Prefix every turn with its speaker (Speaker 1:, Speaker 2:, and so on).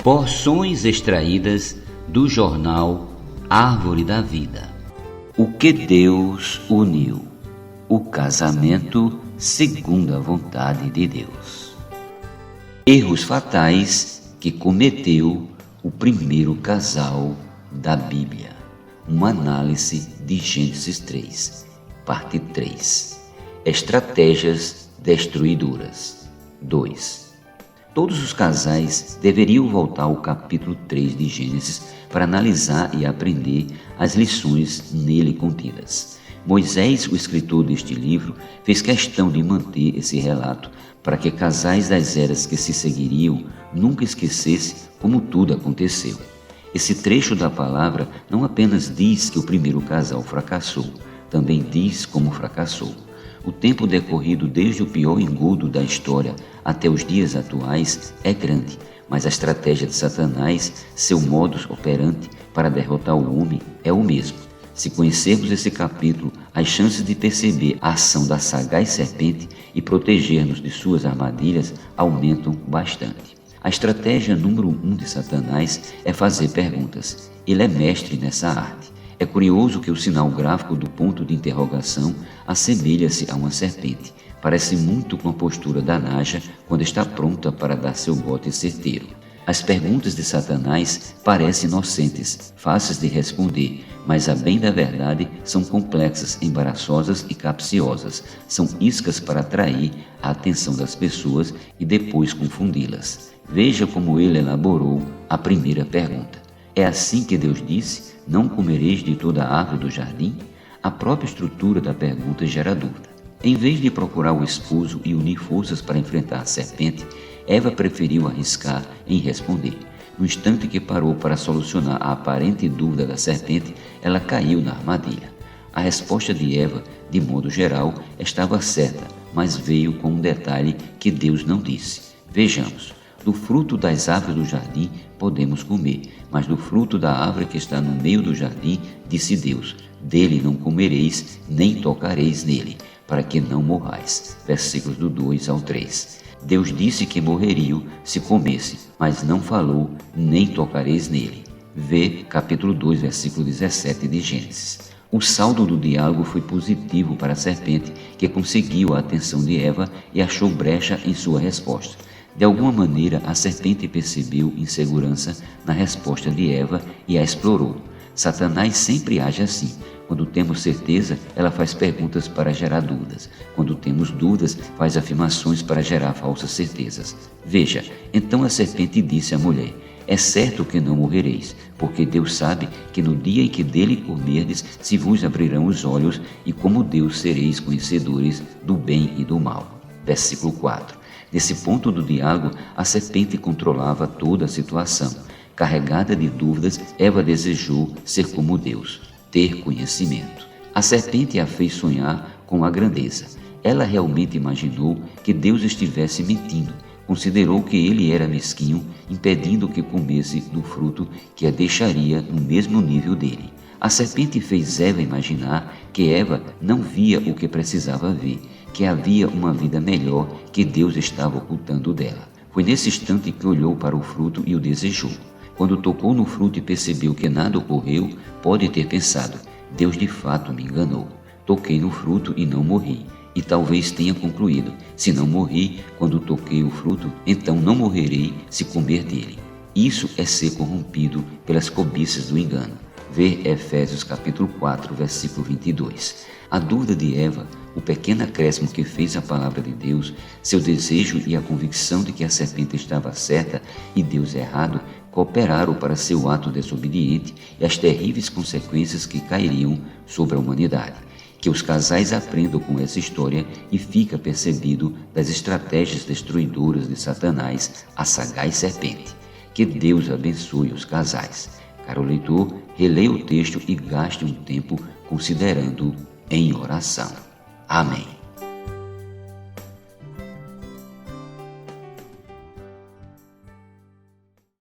Speaker 1: Porções extraídas do jornal Árvore da Vida. O que Deus uniu. O casamento segundo a vontade de Deus. Erros fatais que cometeu o primeiro casal da Bíblia. Uma análise de Gênesis 3, parte 3. Estratégias destruidoras. 2. Todos os casais deveriam voltar ao capítulo 3 de Gênesis para analisar e aprender as lições nele contidas. Moisés, o escritor deste livro, fez questão de manter esse relato para que casais das eras que se seguiriam nunca esquecessem como tudo aconteceu. Esse trecho da palavra não apenas diz que o primeiro casal fracassou, também diz como fracassou. O tempo decorrido desde o pior engodo da história até os dias atuais é grande, mas a estratégia de Satanás, seu modus operandi para derrotar o homem é o mesmo. Se conhecermos esse capítulo, as chances de perceber a ação da sagaz serpente e proteger-nos de suas armadilhas aumentam bastante. A estratégia número 1 de Satanás é fazer perguntas. Ele é mestre nessa arte. É curioso que o sinal gráfico do ponto de interrogação assemelha-se a uma serpente. Parece muito com a postura da naja quando está pronta para dar seu bote certeiro. As perguntas de Satanás parecem inocentes, fáceis de responder, mas a bem da verdade são complexas, embaraçosas e capciosas. São iscas para atrair a atenção das pessoas e depois confundi-las. Veja como ele elaborou a primeira pergunta. É assim que Deus disse: não comereis de toda a árvore do jardim? A própria estrutura da pergunta gera dúvida. Em vez de procurar o esposo e unir forças para enfrentar a serpente, Eva preferiu arriscar em responder. No instante que parou para solucionar a aparente dúvida da serpente, ela caiu na armadilha. A resposta de Eva, de modo geral, estava certa, mas veio com um detalhe que Deus não disse. Vejamos. Do fruto das árvores do jardim podemos comer, mas do fruto da árvore que está no meio do jardim, disse Deus: dele não comereis, nem tocareis nele, para que não morrais. Versículos do 2 ao 3. Deus disse que morreriam se comesse, mas não falou, nem tocareis nele. Vê capítulo 2, versículo 17 de Gênesis. O saldo do diálogo foi positivo para a serpente, que conseguiu a atenção de Eva e achou brecha em sua resposta. De alguma maneira, a serpente percebeu insegurança na resposta de Eva e a explorou. Satanás sempre age assim. Quando temos certeza, ela faz perguntas para gerar dúvidas. Quando temos dúvidas, faz afirmações para gerar falsas certezas. Veja, então a serpente disse à mulher: é certo que não morrereis, porque Deus sabe que no dia em que dele comerdes, se vos abrirão os olhos, e como Deus sereis conhecedores do bem e do mal. Versículo 4. Nesse ponto do diálogo, a serpente controlava toda a situação. Carregada de dúvidas, Eva desejou ser como Deus, ter conhecimento. A serpente a fez sonhar com a grandeza. Ela realmente imaginou que Deus estivesse mentindo. Considerou que ele era mesquinho, impedindo que comesse do fruto que a deixaria no mesmo nível dele. A serpente fez Eva imaginar que Eva não via o que precisava ver, que havia uma vida melhor que Deus estava ocultando dela. Foi nesse instante que olhou para o fruto e o desejou. Quando tocou no fruto e percebeu que nada ocorreu, pode ter pensado: Deus de fato me enganou. Toquei no fruto e não morri. E talvez tenha concluído: se não morri quando toquei o fruto, então não morrerei se comer dele. Isso é ser corrompido pelas cobiças do engano. Vê Efésios capítulo 4, versículo 22. A dúvida de Eva, o pequeno acréscimo que fez a palavra de Deus, seu desejo e a convicção de que a serpente estava certa e Deus errado, cooperaram para seu ato desobediente e as terríveis consequências que cairiam sobre a humanidade. Que os casais aprendam com essa história e fica percebido das estratégias destruidoras de Satanás, a sagaz serpente. Que Deus abençoe os casais. Caro leitor, releia o texto e gaste um tempo considerando em oração. Amém.